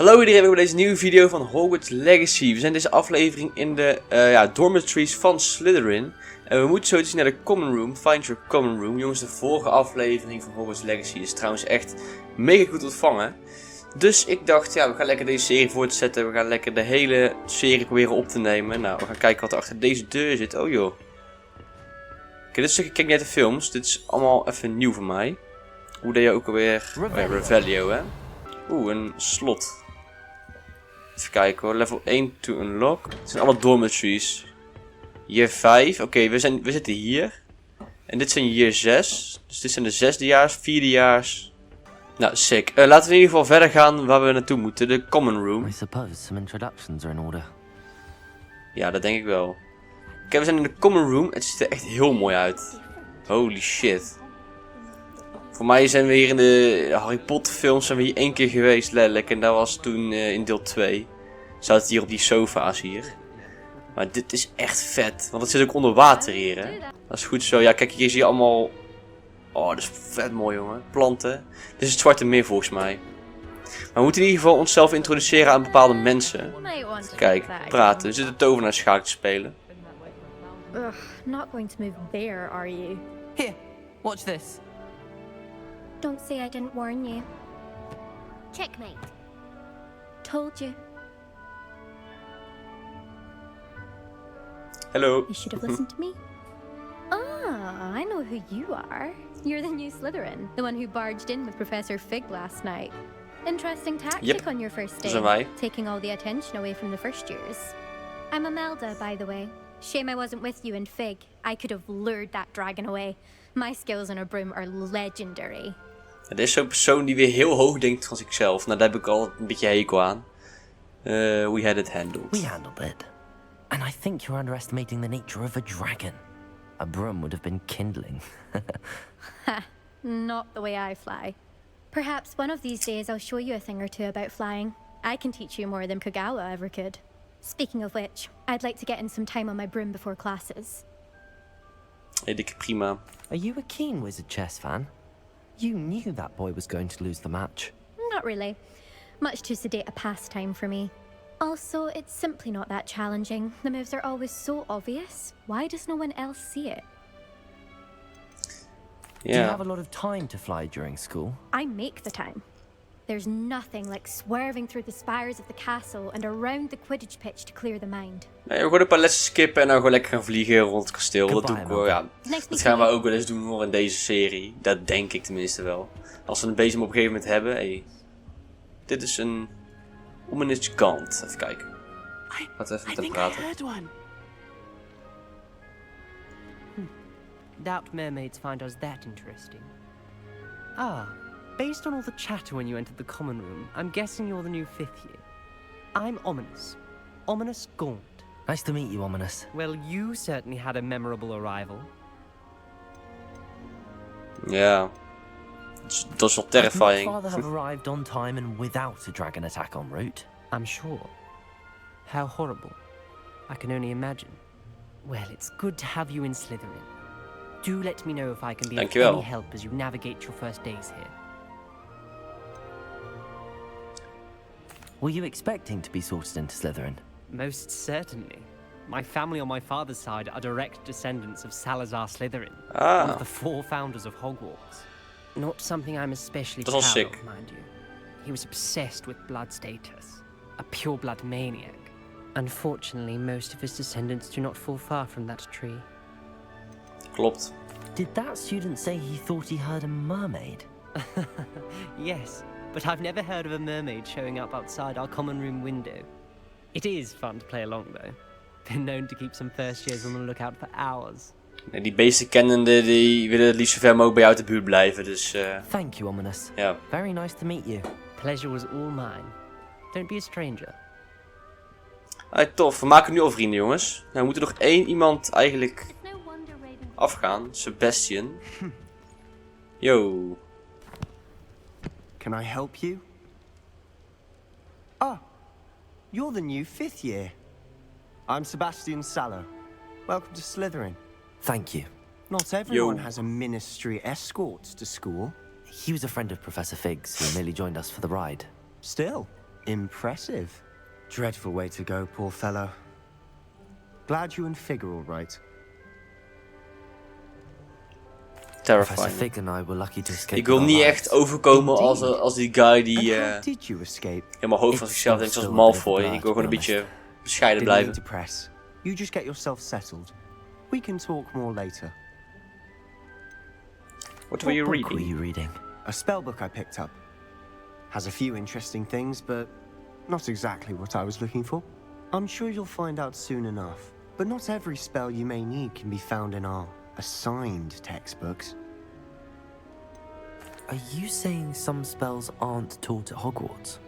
Hallo iedereen, bij deze nieuwe video van Hogwarts Legacy. We zijn deze aflevering in de dormitories van Slytherin. En we moeten zo naar de common room, find your common room. Jongens, de vorige aflevering van Hogwarts Legacy is trouwens echt mega goed ontvangen. Dus ik dacht, ja, we gaan lekker deze serie voortzetten. We gaan lekker de hele serie proberen op te nemen. Nou, we gaan kijken wat er achter deze deur zit. Oh joh. Oké, dit stukje kijk niet uit de films. Dit is allemaal even nieuw voor mij. Hoe deed je ook alweer? Revelio, hè? Oeh, een slot. Even kijken hoor, level 1 to unlock. Het zijn alle dormitories. Year 5, oké, we zitten hier. En dit zijn year 6. Dus dit zijn de zesdejaars, vierdejaars. Nou, sick. Laten we in ieder geval verder gaan waar we naartoe moeten. De common room. I suppose some introductions are in order. Ja, dat denk ik wel. Oké, we zijn in de common room. Het ziet er echt heel mooi uit. Holy shit. Voor mij zijn we hier in de Harry Potter films zijn we hier 1 keer geweest, letterlijk. En dat was toen in deel 2. Zaten hier op die sofa's hier. Maar dit is echt vet. Want het zit ook onder water hier, hè. Dat is goed zo. Ja, kijk, hier zie je allemaal... Oh, dat is vet mooi, jongen. Planten. Dit is het Zwarte Meer, volgens mij. Maar we moeten in ieder geval onszelf introduceren aan bepaalde mensen. Kijk, praten. We zitten tovenaarschaak te spelen. Ugh, not going to move there, are you? Here, watch this. Don't say I didn't warn you. Checkmate. Told you. Hello. You should have listened to me. Ah, I know who you are. You're the new Slytherin, the one who barged in with Professor Fig last night. Interesting tactic on your first day, taking all the attention away from the first years. I'm Imelda, by the way. Shame I wasn't with you in Fig. I could have lured that dragon away. My skills on a broom are legendary. Er is zo'n persoon die weer heel hoog denkt van zichzelf. Nou, daar heb ik al een beetje hekel aan. We had it handled. We handled it. And I think you're underestimating the nature of a dragon. A broom would have been kindling. Ha, not the way I fly. Perhaps one of these days I'll show you a thing or two about flying. I can teach you more than Kagawa ever could. Speaking of which, I'd like to get in some time on my broom before classes. Hey, dikke prima. Are you a keen Wizard chess fan? You knew that boy was going to lose the match. Not really. Much too sedate a pastime for me. Also, it's simply not that challenging. The moves are always so obvious. Why does no one else see it? Yeah. Do you have a lot of time to fly during school? I make the time. There's nothing like swerving through the spires of the castle and around the Quidditch pitch to clear the mind. Nee, we gaan een paar lessen skippen en dan gewoon lekker gaan vliegen rond het kasteel. Dat doe ik wel, ja. Dat gaan we ook wel eens doen hoor in deze serie. Dat denk ik tenminste wel. Als we een bezem op een gegeven moment hebben. Hey. Dit is een ominous gant. Even kijken. Laten we even met hem praten. Doubt mermaids find us that interesting. Ah, based on all the chatter when you entered the common room, I'm guessing you're the new 5th year. I'm Ominous. Ominous Gaunt. Nice to meet you, Ominous. Well, you certainly had a memorable arrival. Ja. Dat is wel terrifying. Would my father have arrived on time and without a dragon attack en route? I'm sure. How horrible. I can only imagine. Well, it's good to have you in Slytherin. Do let me know if I can be of any help as you navigate your first days here. Were you expecting to be sorted into Slytherin? Most certainly. My family on my father's side are direct descendants of Salazar Slytherin, one of the 4 founders of Hogwarts. Not something I'm especially proud of, mind you. He was obsessed with blood status, a pure-blood maniac. Unfortunately, most of his descendants do not fall far from that tree. Klopt. Did that student say he thought he heard a mermaid? Yes, but I've never heard of a mermaid showing up outside our common room window. It is fun to play along though. Been known to keep some first years on the lookout for hours. Nee, die beesten kennende, die willen het liefst zo ver mogelijk bij jou uit de buurt blijven, dus Thank you, Ominous. Ja. Very nice to meet you. Pleasure was all mine. Don't be a stranger. Hey, tof, we maken nu al vrienden, jongens. Nou, we moeten nog 1 iemand eigenlijk afgaan. Sebastian. Yo. Can I help you? Ah, you're the new 5th year. I'm Sebastian Sallow. Welcome to Slytherin. Thank you. Not everyone has a ministry escort to school. He was a friend of Professor Fig's who merely joined us for the ride. Still, Impressive. Dreadful way to go, poor fellow. Glad you and Fig are all right. Terrifying. Fig and I were lucky to escape. Ik wil niet echt overkomen als die guy die helemaal hoog van zichzelf denkt zoals Malfoy. Ik wil gewoon een beetje bescheiden blijven. You just get yourself settled. We can talk more later. What were you reading? What were you reading? A spellbook I picked up. Has a few interesting things, but not exactly what I was looking for. I'm sure you'll find out soon enough. But not every spell you may need can be found in our assigned textbooks. Are you saying some spells aren't taught at Hogwarts?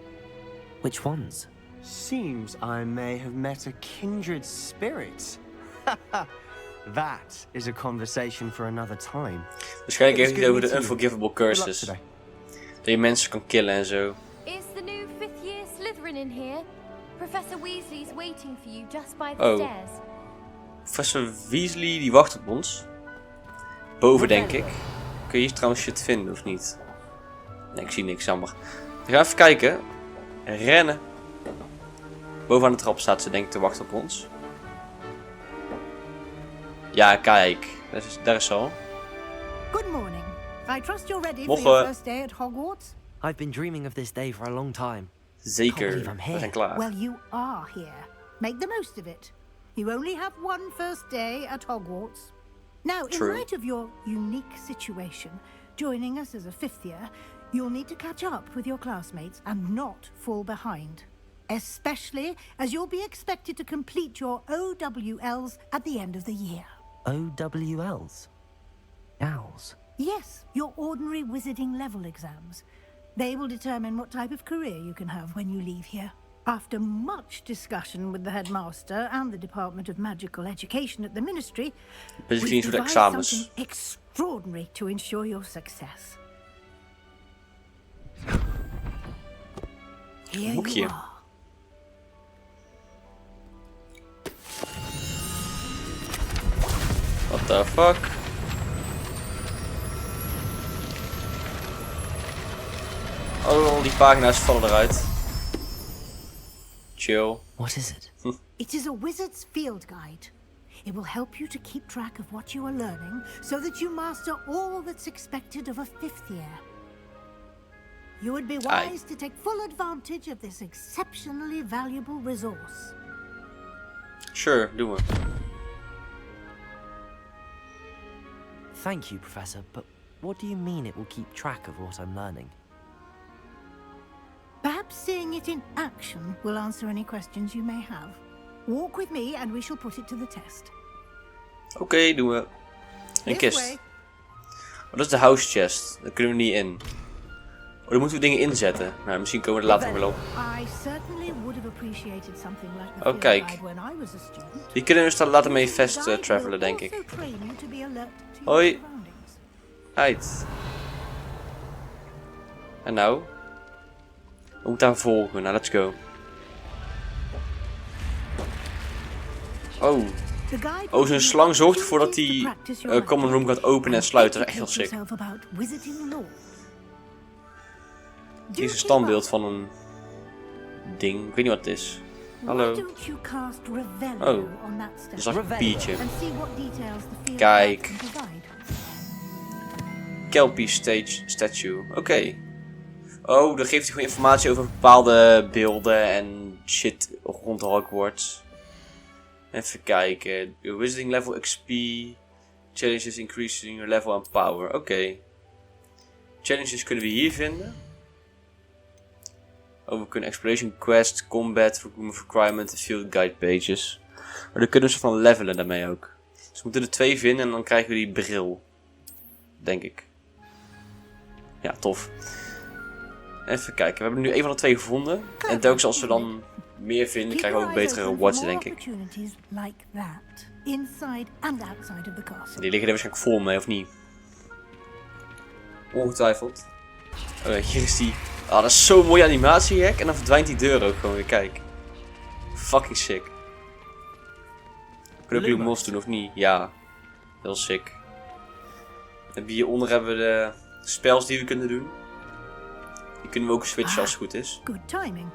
Which ones? Seems I may have met a kindred spirit. That is a conversation for another time. Waarschijnlijk heeft hij het over de unforgivable curses. Dat je mensen kan killen en zo. Is the new 5th year Slytherin in here? Professor Weasley is waiting for you just by the stairs. Professor Weasley die wacht op ons. Boven denk ik. Kun je hier trouwens shit vinden of niet? Nee, ik zie niks, jammer. We gaan even kijken. Rennen. Bovenaan de trap staat ze denk ik te wachten op ons. Ja, kijk. Daar is ze al. Good morning. I trust you're ready for your first day at Hogwarts. I've been dreaming of this day for a long time. Zeker. We zijn klaar. Well, you are here. Make the most of it. You only have one first day at Hogwarts. Now, in light of your unique situation, joining us as a 5th year, you'll need to catch up with your classmates and not fall behind. Especially as you'll be expected to complete your OWLs at the end of the year. OWLs? Owls? Yes, your ordinary wizarding level exams. They will determine what type of career you can have when you leave here. After much discussion with the headmaster and the Department of Magical Education at the Ministry, we devised something extraordinary to ensure your success. Here you are. What the fuck? Oh, die pagina's vallen eruit. Chill. What is it? It is a wizard's field guide. It will help you to keep track of what you are learning so that you master all that's expected of a 5th year. You would be wise to take full advantage of this exceptionally valuable resource. Sure, doen we. Thank you, Professor, but what do you mean it will keep track of what I'm learning? Perhaps seeing it in action will answer any questions you may have. Walk with me and we shall put it to the test. Oké, doen we. Een kist. Oh, dat is de house chest. Daar kunnen we niet in. Oh, daar moeten we dingen inzetten. Nou, misschien komen we er later wel op. Oh, kijk. Die kunnen we dus later mee fast travelen, denk ik. Hoi. Uit. En nou? We moeten haar volgen. Nou, let's go. Oh. Oh, zo'n slang zorgt ervoor dat die common room gaat openen en sluiten. Dat is echt heel sick. Hier is een standbeeld van een ding. Ik weet niet wat het is. Hallo. Oh, dat is een papiertje. Kijk. Kelpie statue. Oké. Oh, dan geeft hij gewoon informatie over bepaalde beelden en shit rond Hogwarts. Even kijken. Your wizarding level XP. Challenges increasing your level and power. Oké. Challenges kunnen we hier vinden. Oh, we kunnen exploration quest, combat, requirement en field guide pages. Maar dan kunnen ze van levelen daarmee ook. Dus we moeten er 2 vinden en dan krijgen we die bril. Denk ik. Ja, tof. Even kijken, we hebben nu 1 van de 2 gevonden. En telkens als we dan meer vinden, krijgen we ook betere rewards, denk ik. Die liggen er waarschijnlijk vol mee, of niet? Ongetwijfeld. Oh, hier is die. Ah, dat is zo'n mooie animatie, hek. En dan verdwijnt die deur ook gewoon weer, kijk. Fucking sick. Kunnen we ook mos doen of niet? Ja. Heel sick. En hieronder hebben we de spells die we kunnen doen. Die kunnen we ook switchen als het goed is. Good timing.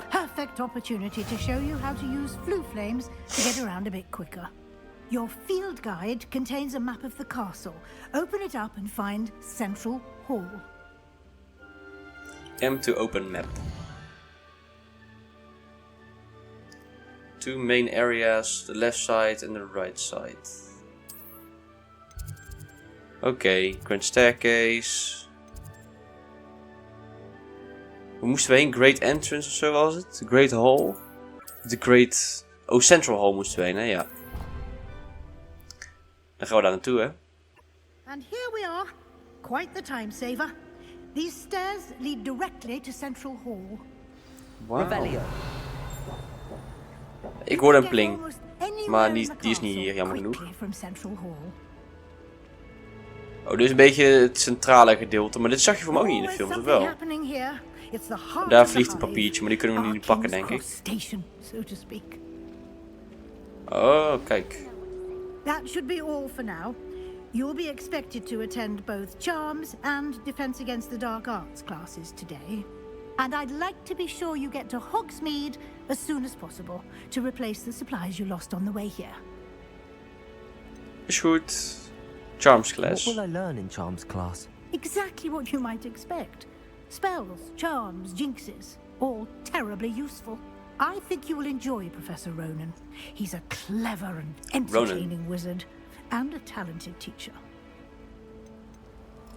perfect opportunity to show you how to use flue flames to get around a bit quicker. Your field guide contains a map of the castle. Open it up and find Central Hall. M to open map. 2 main areas, the left side and the right side. Oké, grand staircase. Waar moesten we heen? Great entrance of zo was het? The Great Hall? The Great... Oh, Central Hall moesten we heen, hè? Ja. Dan gaan we daar naartoe, hè? And here we are. Quite the time saver. These stairs lead directly to Central Hall. Wow. Ik hoorde een pling. Maar die is niet hier, jammer genoeg. Oh, dit is een beetje het centrale gedeelte. Maar dit zag je voor mij ook niet in de films, of wel? Daar vliegt een papiertje, maar die kunnen we nu niet pakken, denk ik. Oh, kijk. That should be all for now. You'll be expected to attend both Charms and Defense Against the Dark Arts classes today. And I'd like to be sure you get to Hogsmeade as soon as possible to replace the supplies you lost on the way here. Is goed. Charms class. What will I learn in Charms class? Exactly what you might expect. Spells, charms, jinxes, all terribly useful. I think you will enjoy Professor Ronan. He's a clever and entertaining wizard and a talented teacher.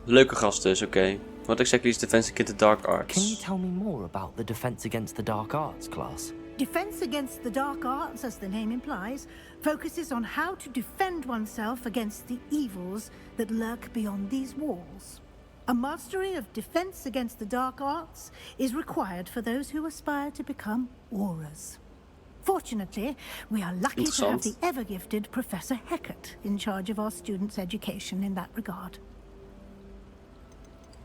Leuke gast dus, oké. What exactly is Defense Against the Dark Arts? Can you tell me more about the Defense Against the Dark Arts class? Defense Against the Dark Arts, as the name implies, focuses on how to defend oneself against the evils that lurk beyond these walls. A mastery of Defense Against the Dark Arts is required for those who aspire to become auras. Fortunately, we are lucky to have the ever-gifted Professor Heckert in charge of our students' education in that regard.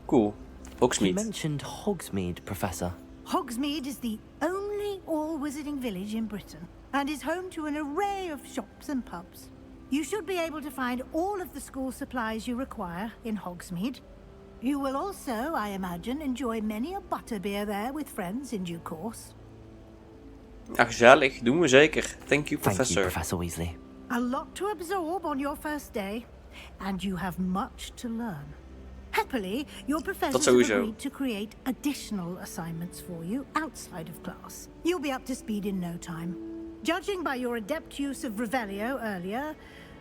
Cool. Hogsmeade. You mentioned Hogsmeade, Professor. Hogsmeade is the only all-wizarding village in Britain and is home to an array of shops and pubs. You should be able to find all of the school supplies you require in Hogsmeade. You will also, I imagine, enjoy many a butterbeer there with friends in due course. Ja, gezellig. Doen we zeker. Thank you, Professor. Thank you, Professor Weasley. A lot to absorb on your first day, and you have much to learn. Happily, your professors have agreed to create additional assignments for you outside of class. You'll be up to speed in no time. Judging by your adept use of Revelio earlier,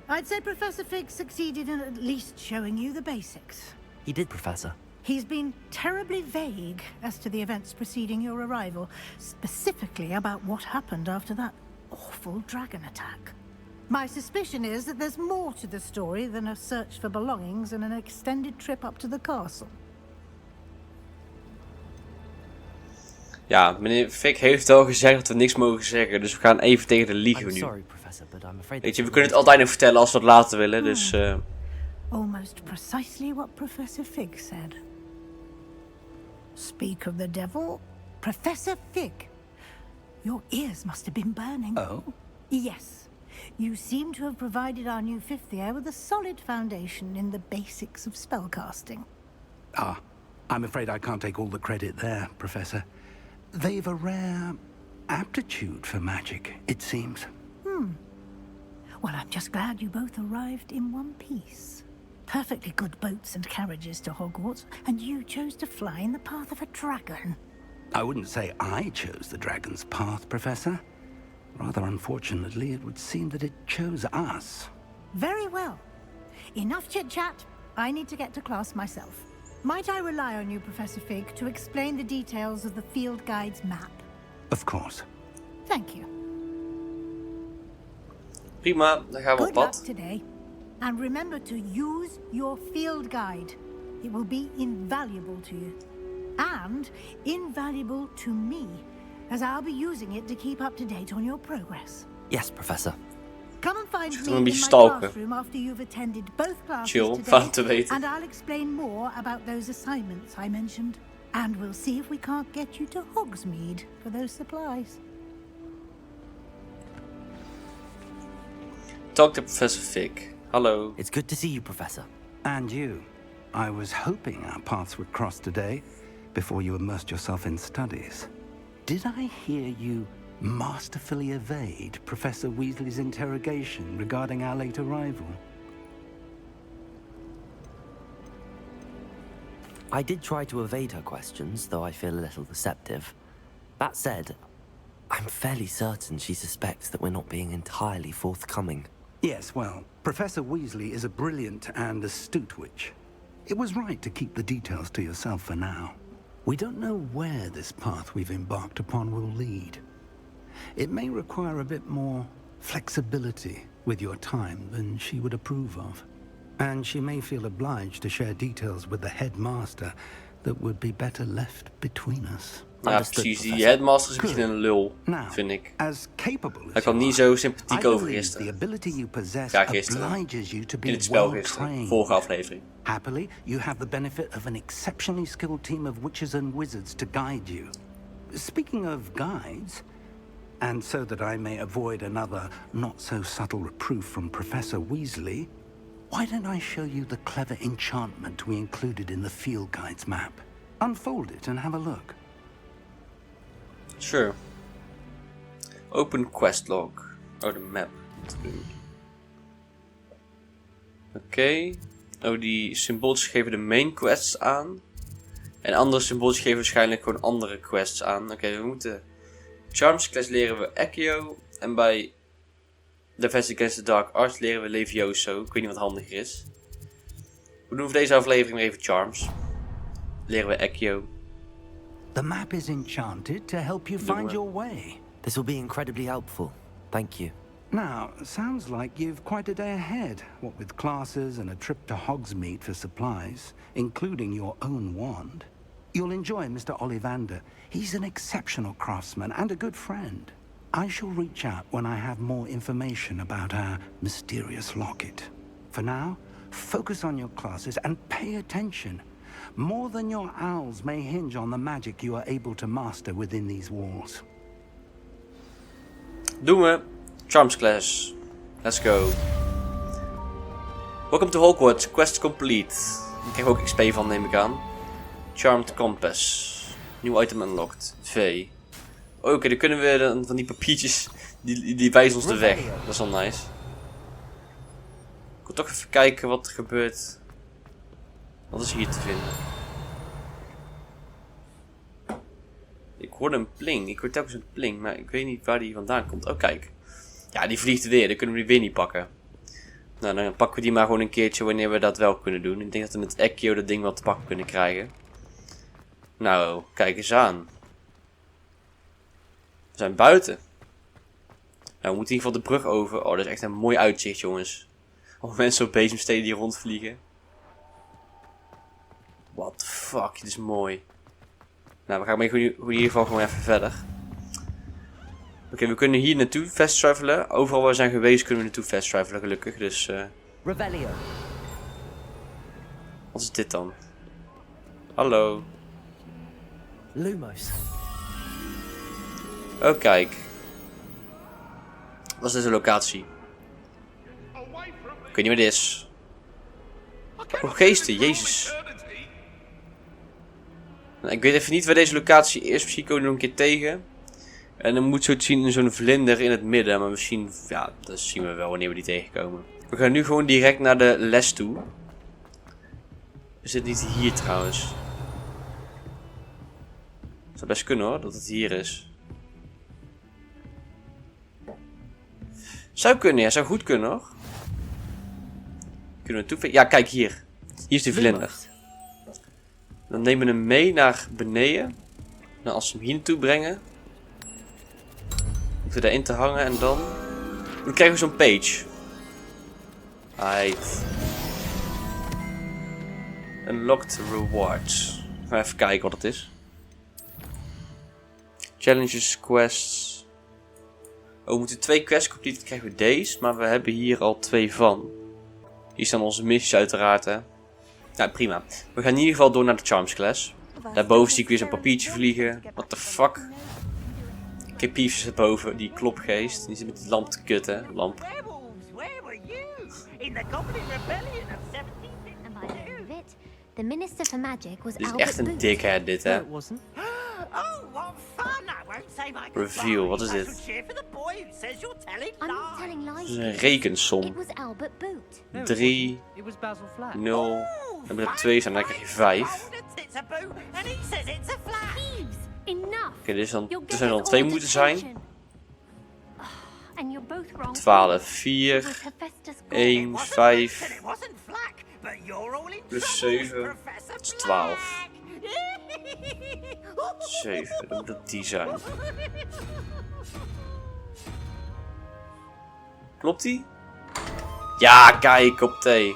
I'd say Professor Fig succeeded in at least showing you the basics. He did, Professor. He's been terribly vague as to the events preceding your arrival, specifically about what happened after that awful dragon attack. My suspicion is that there's more to the story than a search for belongings and an extended trip up to the castle. Ja, meneer Fik heeft al gezegd dat we niks mogen zeggen, dus we gaan even tegen de liegen nu. Weet je, we kunnen het altijd nog vertellen als we het later willen, dus... Almost precisely what Professor Fig said. Speak of the devil, Professor Fig. Your ears must have been burning. Oh? Yes. You seem to have provided our new fifth year with a solid foundation in the basics of spellcasting. Ah, I'm afraid I can't take all the credit there, Professor. They've a rare aptitude for magic, it seems. Well, I'm just glad you both arrived in one piece. Perfectly good boats and carriages to Hogwarts, and you chose to fly in the path of a dragon. I wouldn't say I chose the dragon's path, Professor. Rather unfortunately, it would seem that it chose us. Very well. Enough chit-chat. I need to get to class myself. Might I rely on you, Professor Fig, to explain the details of the field guide's map? Of course. Thank you. Prima, dan gaan we op Good luck pad. today. And remember to use your field guide. It will be invaluable to you. And invaluable to me, as I'll be using it to keep up to date on your progress. Yes, Professor. Come and find Zit me er in een my beetje stalken. classroom after you've attended both classes Chill, today, fijn te weten. and I'll explain more about those assignments I mentioned. And we'll see if we can't get you to Hogsmeade for those supplies. Talk to Professor Fig. Hallo. It's good to see you, Professor. And you. I was hoping our paths would cross today, before you immersed yourself in studies. Did I hear you masterfully evade Professor Weasley's interrogation regarding our late arrival? I did try to evade her questions, though I feel a little deceptive. That said, I'm fairly certain she suspects that we're not being entirely forthcoming. Yes, well, Professor Weasley is a brilliant and astute witch. It was right to keep the details to yourself for now. We don't know where this path we've embarked upon will lead. It may require a bit more flexibility with your time than she would approve of. And she may feel obliged to share details with the headmaster that would be better left between us. Ja, precies. Die headmaster is een beetje een lul, vind ik. Hij kwam niet zo sympathiek over gisteren. Ja, gisteren. In het spel gisteren. Vorige aflevering. Happily, you have the benefit of an exceptionally skilled team of witches and wizards to guide you. Speaking of guides, and so that I may avoid another not-so-subtle reproof from Professor Weasley, why don't I show you the clever enchantment we included in the field guide's map? Unfold it and have a look. Sure. Open quest log. Oh, de map. Oké. Oh, die symbooltjes geven de main quests aan. En andere symbooltjes geven waarschijnlijk gewoon andere quests aan. Oké, we moeten... Charms class leren we Accio. En bij Defense Against the Dark Arts leren we Levioso. Ik weet niet wat handiger is. We doen voor deze aflevering weer even Charms. Leren we Accio. The map is enchanted to help you find your way. This will be incredibly helpful. Thank you. Now, sounds like you've quite a day ahead, what with classes and a trip to Hogsmeade for supplies, including your own wand. You'll enjoy Mr. Ollivander. He's an exceptional craftsman and a good friend. I shall reach out when I have more information about our mysterious locket. For now, focus on your classes and pay attention. More than your owls may hinge on the magic you are able to master within these walls. Doen we. Charms class. Let's go. Welcome to Hogwarts. Quest complete. Ik krijg ook XP van, neem ik aan. Charmed Compass. Nieuw item unlocked. V. Oké, dan kunnen we dan van die papiertjes. Die wijzen ons de weg. Dat is wel nice. Ik wil toch even kijken wat er gebeurt. Wat is hier te vinden? Ik hoorde een pling. Ik hoor telkens een pling, maar ik weet niet waar die vandaan komt. Oh, kijk. Ja, die vliegt weer. Dan kunnen we die weer niet pakken. Nou, dan pakken we die maar gewoon een keertje wanneer we dat wel kunnen doen. Ik denk dat we met Accio dat ding wel te pakken kunnen krijgen. Nou, kijk eens aan. We zijn buiten. Nou, we moeten in ieder geval de brug over. Oh, dat is echt een mooi uitzicht, jongens. Of mensen op bezemsteden die rondvliegen. What the fuck, dit is mooi. Nou, we gaan in ieder geval gewoon even verder. Oké, we kunnen hier naartoe fast travelen. Overal waar we zijn geweest kunnen we naartoe fast travelen, gelukkig. Dus, Revelio. Wat is dit dan? Hallo. Lumos. Oh, kijk. Wat is deze locatie? Ik weet niet wat dit is. Oh, geesten, jezus. Ik weet even niet waar deze locatie is. Misschien komen we nog een keer tegen. En dan moet zo te zien zo'n vlinder in het midden. Maar misschien, ja, dat zien we wel wanneer we die tegenkomen. We gaan nu gewoon direct naar de les toe. Is dit niet hier trouwens? Het zou best kunnen hoor, dat het hier is. Zou kunnen, ja, zou goed kunnen hoor. Kunnen we toe? Ja, kijk hier. Hier is de vlinder. Dan nemen we hem mee naar beneden. Nou, als we hem hier naartoe brengen. Hoeven we daarin te hangen en dan krijgen we zo'n page. Aight. Unlocked rewards. We gaan even kijken wat het is. Challenges, quests. Oh, we moeten 2 quests complete, dan krijgen we deze. Maar we hebben hier al 2 van. Hier staan onze missies uiteraard, hè. Ja, prima. We gaan in ieder geval door naar de Charms class. Daarboven zie ik weer zo'n papiertje vliegen. What the fuck? Ik heb Piefjes daarboven, die klopgeest. Die zit met die lamp te kutten. Lamp. Dit is echt een dikhead, dit hè. Oh, what fun! I won't Reveal, wat is dit? Het is een rekensom. 3, 0, dan heb je 2 staan, dan krijg je 5. Oké, dus er zijn dan 2 moeten zijn. 12, 4, 1, 5, plus 7, dat is 12. 7, dan moet dat die zijn. Klopt die? Ja, kijk, op thee.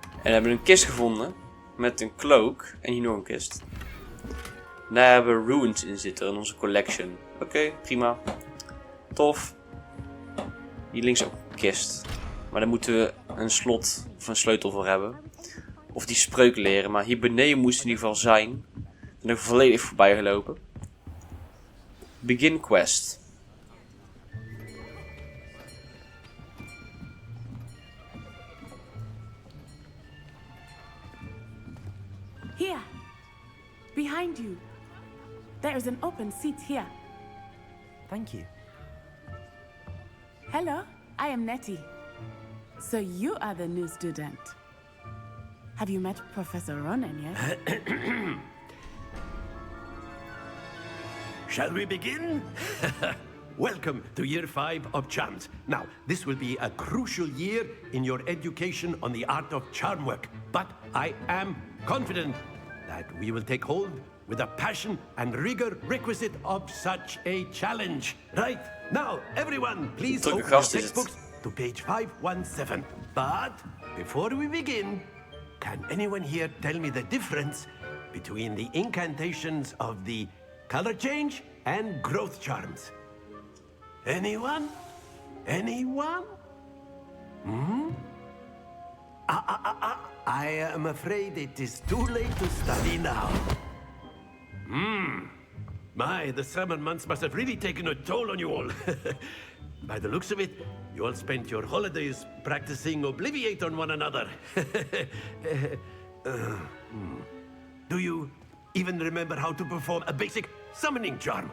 En we hebben een kist gevonden. Met een cloak. En hier nog een kist. Daar hebben we runes in zitten in onze collection. Oké, prima. Tof. Hier links ook een kist. Maar daar moeten we een slot of een sleutel voor hebben. Of die spreuk leren. Maar hier beneden moest in ieder geval zijn. Ik ben er volledig voorbij gelopen. Begin quest. Here, behind you. There is an open seat here. Thank you. Hello, I am Nettie. So you are the new student. Have you met Professor Ronan yet? Shall we begin? Welcome to year 5 of charms. Now, this will be a crucial year in your education on the art of charm work. But I am confident that we will take hold with the passion and rigor requisite of such a challenge. Right, now, everyone, please open your textbooks to page 517. But before we begin, can anyone here tell me the difference between the incantations of the color change and growth charms? Anyone? Anyone? I am afraid it is too late to study now. My, the summer months must have really taken a toll on you all. By the looks of it, you all spent your holidays practicing Obliviate on one another. Do you even remember how to perform a basic summoning charm?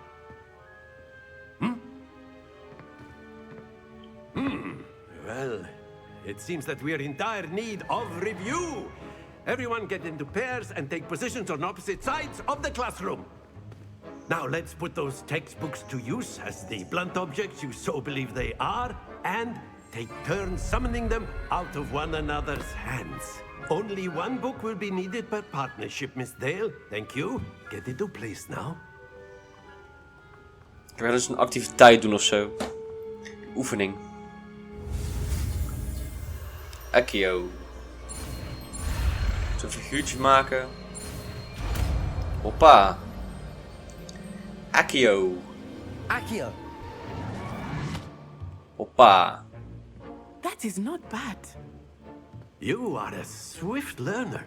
Well, it seems that we are in dire need of review. Everyone get into pairs and take positions on opposite sides of the classroom. Now let's put those textbooks to use as the blunt objects you so believe they are, and take turns summoning them out of one another's hands. Only one book will be needed per partnership, Miss Dale. Thank you. Get into place now. Ik ga dus een activiteit doen of zo. Oefening. Accio. Zo'n figuurtje maken. Hoppa. Accio. Accio. Hoppa. That is not bad. You are a swift learner.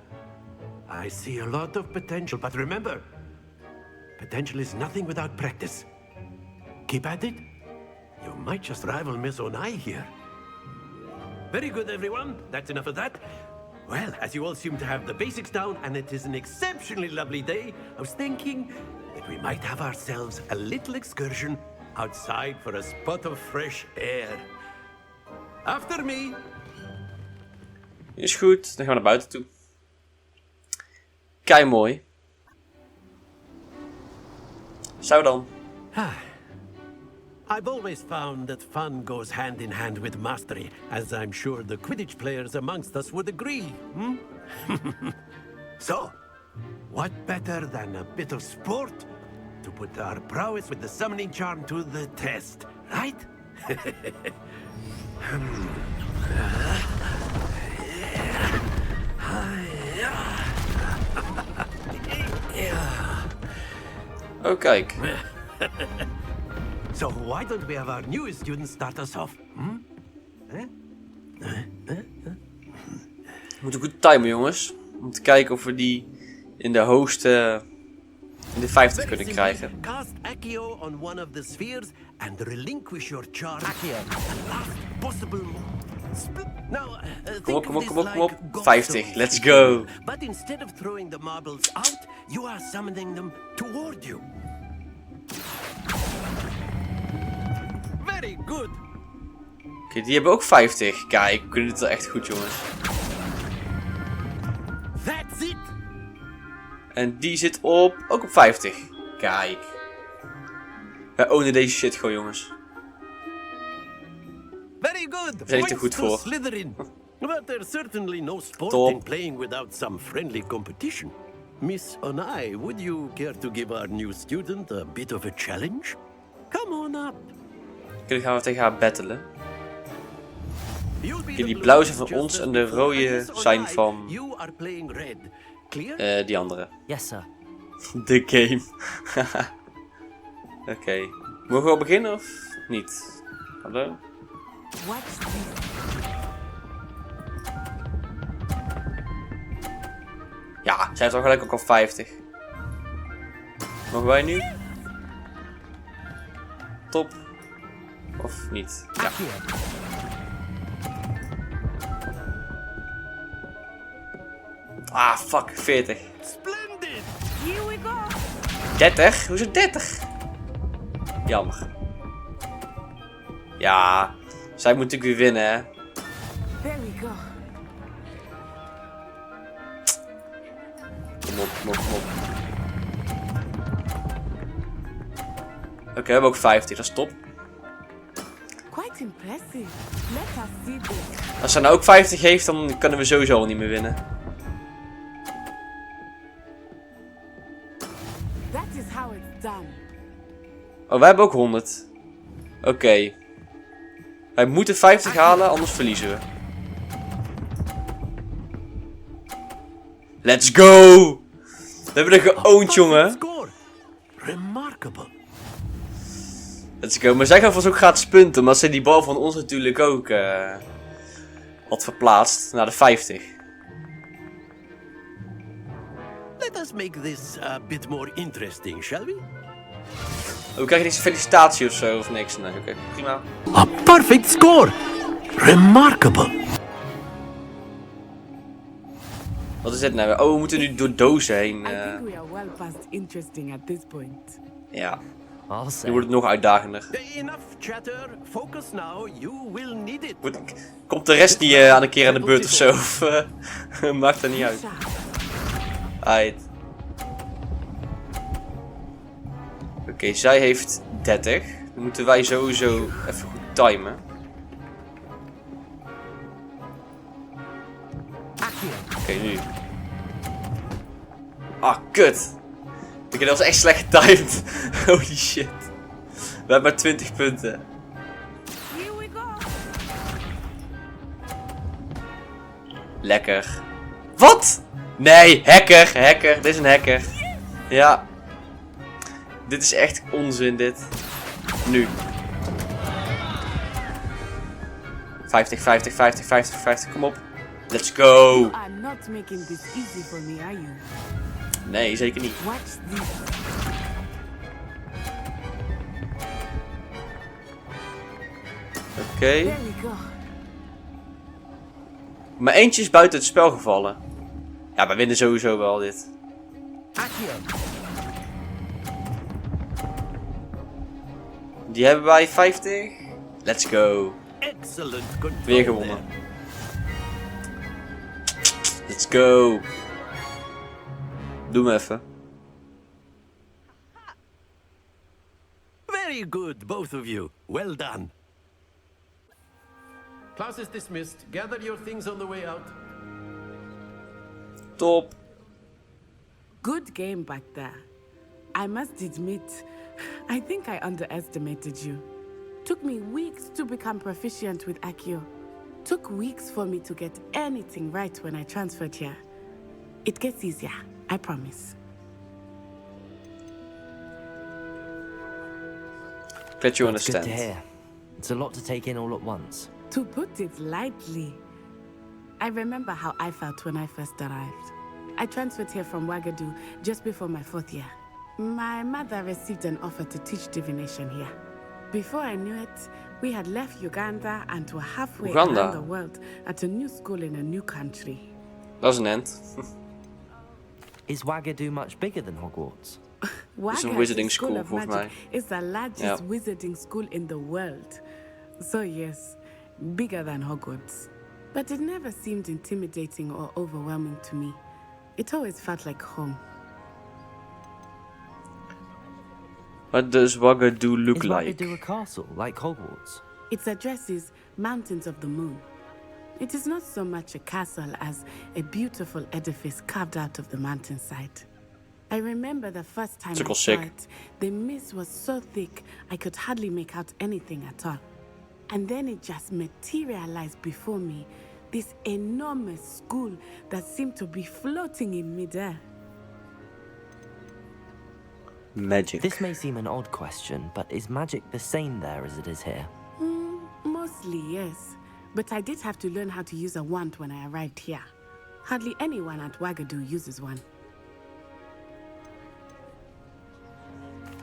I see a lot of potential, but remember, potential is nothing without practice. Keep at it. You might just rival Miss Onai here. Very good, everyone. That's enough of that. Well, as you all seem to have the basics down, and it is an exceptionally lovely day, I was thinking that we might have ourselves a little excursion outside for a spot of fresh air. After me. Is goed, dan gaan we naar buiten toe. Kei mooi. Zo dan. I've always found that fun goes hand in hand with mastery, as I'm sure the Quidditch players amongst us would agree. So, what better than a bit of sport to put our prowess with the summoning charm to the test, right? Oh, kijk. So why don't we have our newest students start us off? We moeten goed timen, jongens. Om te kijken of we die in de hoogste... in de 50 kunnen krijgen. Cast Accio on one of the spheres and relinquish your charge. Accio. At the last possible Now, Kom op. 50, let's go. But instead of throwing the marbles out, You are summoning them toward you. Very good. Oké, die hebben ook 50. Kijk, we kunnen het wel echt goed, jongens. That's it. En die zit ook op 50. Kijk. Wij ownen deze shit gewoon, jongens. Very good. We zijn niet te goed voor. Slytherin. But there's certainly no sport Top. in playing without some friendly competition. Miss Onai, would you care to give our new student a bit of a challenge? Come on up. Dan gaan we tegen haar battelen. Oké, die blauw zijn van ons en de rode zijn van die andere. Yes, sir. De game. Oké. Mogen we al beginnen of niet? Hallo? Ja, zij heeft al gelijk ook al 50. Mogen wij nu? Top. Of niet? Ja. Ah, fuck. 40. Splendid. Here we go. 30? Hoe is het 30? Jammer. Ja, zij moet natuurlijk weer winnen, hè. There we go. Kom op, kom op, kom op. Oké, we hebben ook 50, dat is top. Quite impressive. Let us see this. Als zij nou ook 50 heeft, dan kunnen we sowieso al niet meer winnen. That is how it's done. Oh, wij hebben ook 100. Oké. Wij moeten 50 halen, anders verliezen we. Let's go! We hebben er geowned, jongen. Remarkable. Let's go. Maar zij gaan vast ook gratis punten, maar zij die bal van ons natuurlijk ook had verplaatst naar de 50. Let us make this a bit more interesting, shall we? Oh, krijg je deze felicitatie of zo of niks? Nee, oké, prima. A perfect score! Remarkable. Wat is dit nou? Oh, we moeten nu door dozen heen. I think we are well past interesting at this point. Ja. I'll say. Nu wordt het nog uitdagender. Enough chatter. Focus now. You will need it. Komt de rest niet aan een keer aan de beurt of zo? Of, maakt er niet uit. Uit. Oké, zij heeft 30. Dan moeten wij sowieso even goed timen. Oké, nu. Ah, kut. Oké, dat was echt slecht getimed. Holy shit. We hebben maar 20 punten. Here we go. Lekker. Wat? Nee, hacker. Dit is een hacker. Ja. Dit is echt onzin, dit. Nu. 50. Kom op. Let's go. You are not making this easy for me, are you? Nee, zeker niet. Watch this. Oké. There we go. Maar eentje is buiten het spel gevallen. Ja, wij winnen sowieso wel dit. Accio. Die hebben wij 50. Let's go. Excellent control. Weer gewonnen. Let's go. Doe me even. Very good, both of you. Well done. Class is dismissed. Gather your things on the way out. Top. Good game back there. I must admit, I think I underestimated you. Took me weeks to become proficient with Accio. Took weeks for me to get anything right when I transferred here. It gets easier, I promise. Glad you That's good understand. to hear. It's a lot to take in all at once. To put it lightly, I remember how I felt when I first arrived. I transferred here from Ouagadougou just before my 4th year. My mother received an offer to teach divination here. Before I knew it, we had left Uganda and were halfway around the world at a new school in a new country. Dat is een end. Is Wagadu much bigger than Hogwarts? It's a wizarding school, volgens mij. It's the largest wizarding school in the world. So yes, bigger than Hogwarts. But it never seemed intimidating or overwhelming to me. It always felt like home. What does Wagadu look like? Is Wagadu a castle, like Hogwarts? Its address is Mountains of the Moon. It is not so much a castle as a beautiful edifice carved out of the mountainside. I remember the first time I saw it, the mist was so thick I could hardly make out anything at all. And then it just materialized before me, this enormous school that seemed to be floating in midair. Magic. This may seem an odd question, but is magic the same there as it is here? Mostly, yes. But I did have to learn how to use a wand when I arrived here. Hardly anyone at Wagadu uses one.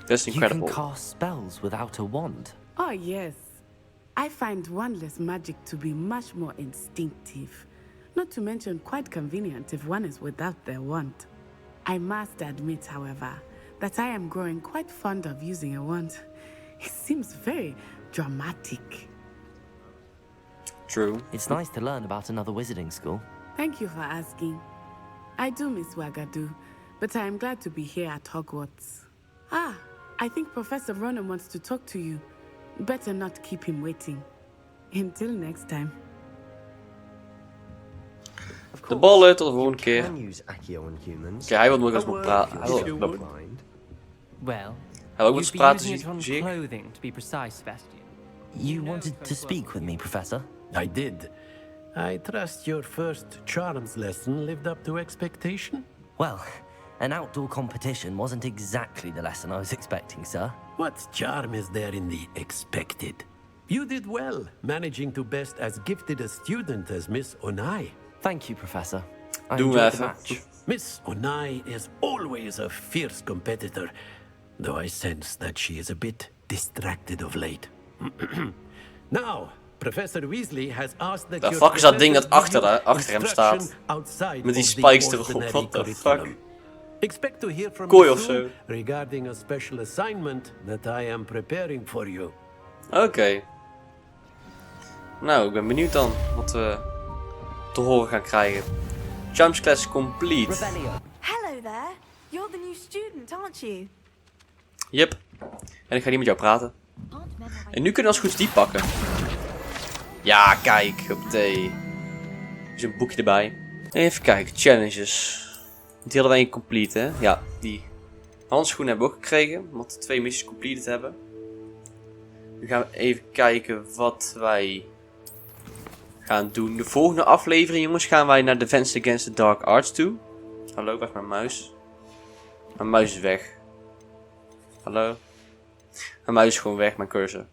That's incredible. You can cast spells without a wand? Oh, yes. I find wandless magic to be much more instinctive. Not to mention quite convenient if one is without their wand. I must admit, however, that I am growing quite fond of using a wand. It seems very dramatic. True. It's nice to learn about another wizarding school. Thank you for asking. I do miss Wagadu, but I am glad to be here at Hogwarts. I think Professor Ronan wants to talk to you. Better not keep him waiting. Until next time. De ballen, tot de volgende keer. Oké, hij wil nog eens met praten. Hij wil ook eens praten, zie ik. Clothing, to be precise, Sebastian. You wanted to speak with me, Professor? I did. I trust your first charms lesson lived up to expectation? Well, an outdoor competition wasn't exactly the lesson I was expecting, sir. What charm is there in the expected? You did well, managing to best as gifted a student as Miss Onai. Thank you, Professor. I Doen we enjoyed the even. match. Miss Onai is always a fierce competitor, though I sense that she is a bit distracted of late. Now, Professor Weasley has asked that the fuck is dat ding dat achter hem staat? Met die spikes erop, what the fuck? Expect to hear from me soon regarding a special assignment that I am preparing for you. Oké. Nou, ik ben benieuwd dan wat we te horen gaan krijgen. Charms class complete. Hello there. You're the new student, aren't you? Yep. En ik ga niet met jou praten. En nu kunnen we als goed die pakken. Ja, kijk. Hoppatee. Er is een boekje erbij. Even kijken. Challenges. Die hadden wij complete, hè? Ja, die handschoenen hebben we ook gekregen. Omdat we 2 missies completed hebben. Nu gaan we even kijken wat wij gaan doen. De volgende aflevering, jongens, gaan wij naar Defense Against the Dark Arts toe. Hallo, waar is mijn muis? Mijn muis is weg. Hallo? Mijn muis is gewoon weg, mijn cursor.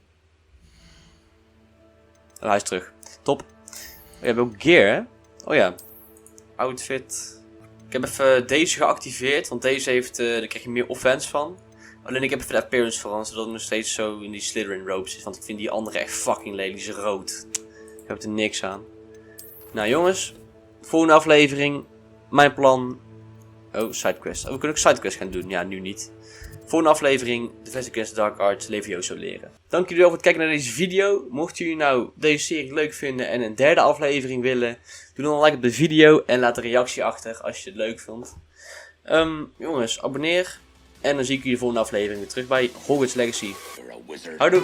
En hij is terug. Top. We hebben ook gear, hè? Oh ja. Outfit. Ik heb even deze geactiveerd, want deze heeft, daar krijg je meer offense van. Alleen ik heb even de appearance veranderd, zodat het nog steeds zo in die Slytherin robes is. Want ik vind die andere echt fucking lelijk, die is rood. Ik heb er niks aan. Nou jongens, volgende aflevering, mijn plan. Oh, sidequest. Oh, we kunnen ook sidequest gaan doen, ja nu niet. Volgende aflevering, Defense Against the Dark Arts, Levioso leren. Dank jullie wel voor het kijken naar deze video. Mochten jullie nou deze serie leuk vinden en een derde aflevering willen, doe dan een like op de video en laat een reactie achter als je het leuk vond. Jongens, abonneer. En dan zie ik jullie de volgende aflevering weer terug bij Hogwarts Legacy. Houdoe!